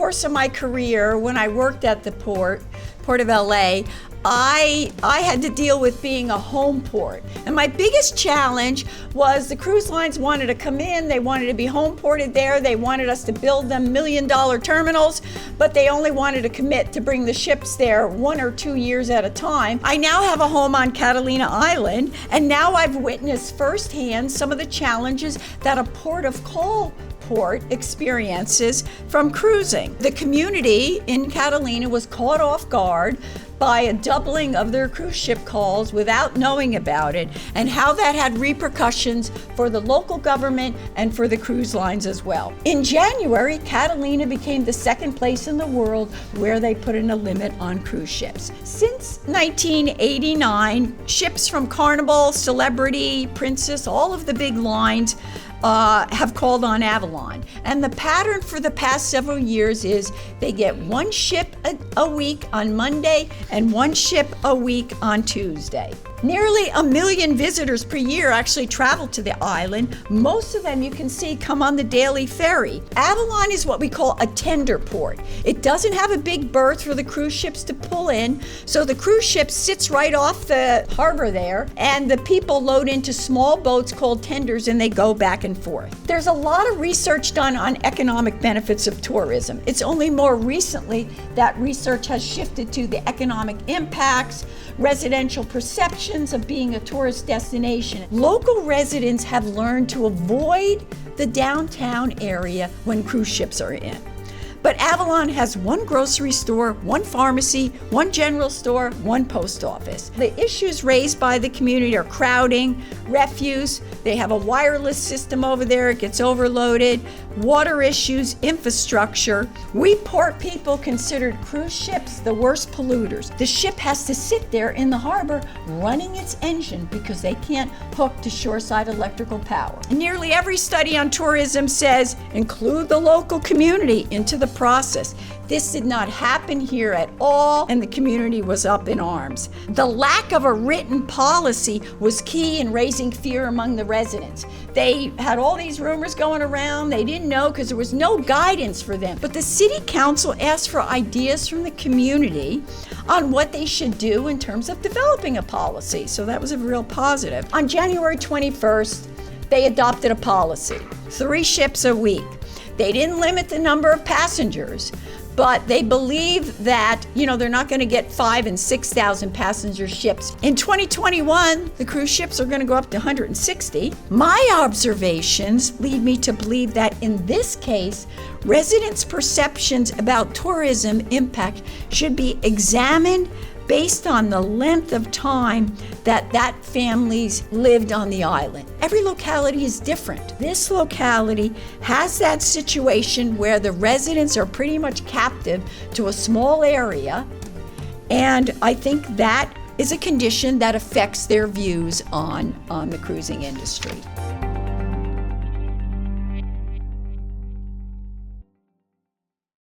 course of my career, when I worked at the Port of LA, I had to deal with being a home port. And my biggest challenge was the cruise lines wanted to come in, they wanted to be home ported there, they wanted us to build them $1 million terminals, but they only wanted to commit to bring the ships there 1 or 2 years at a time. I now have a home on Catalina Island, and now I've witnessed firsthand some of the challenges that a port of call port experiences from cruising. The community in Catalina was caught off guard by a doubling of their cruise ship calls without knowing about it, and how that had repercussions for the local government and for the cruise lines as well. In January, Catalina became the second place in the world where they put in a limit on cruise ships. Since 1989, ships from Carnival, Celebrity, Princess, all of the big lines have called on AVALON. And the pattern for the past several years is they get 1 ship a week on Monday and 1 ship a week on Tuesday. Nearly 1 million visitors per year actually travel to the island. Most of them you can see come on the daily ferry. AVALON is what we call a tender port. It doesn't have a big berth for the cruise ships to pull in, so the cruise ship sits right off the harbor there, and the people load into small boats called tenders and they go back and forth. There's a lot of research done on economic benefits of tourism. It's only more recently that research has shifted to the economic impacts, residential perceptions of being a tourist destination. Local residents have learned to avoid the downtown area when cruise ships are in. But AVALON has 1 grocery store, 1 pharmacy, 1 general store, 1 post office. The issues raised by the community are crowding, refuse, they have a wireless system over there, it gets overloaded, water issues, infrastructure. We port people considered cruise ships the worst polluters. The ship has to sit there in the harbor running its engine because they can't hook to shoreside electrical power. And nearly every study on tourism says include the local community into the process. This did not happen here at all, and the community was up in arms. The lack of a written policy was key in raising fear among the residents. They had all these rumors going around. They didn't know because there was no guidance for them. But the city council asked for ideas from the community on what they should do in terms of developing a policy. So that was a real positive. On January 21st, they adopted a policy, 3 ships a week. They didn't limit the number of passengers, but they believe that, they're not going to get 5,000 and 6,000 passenger ships. In 2021, the cruise ships are going to go up to 160. My observations lead me to believe that in this case, residents' perceptions about tourism impact should be examined based on the length of time that families lived on the island. Every locality is different. This locality has that situation where the residents are pretty much captive to a small area, and I think that is a condition that affects their views on the cruising industry.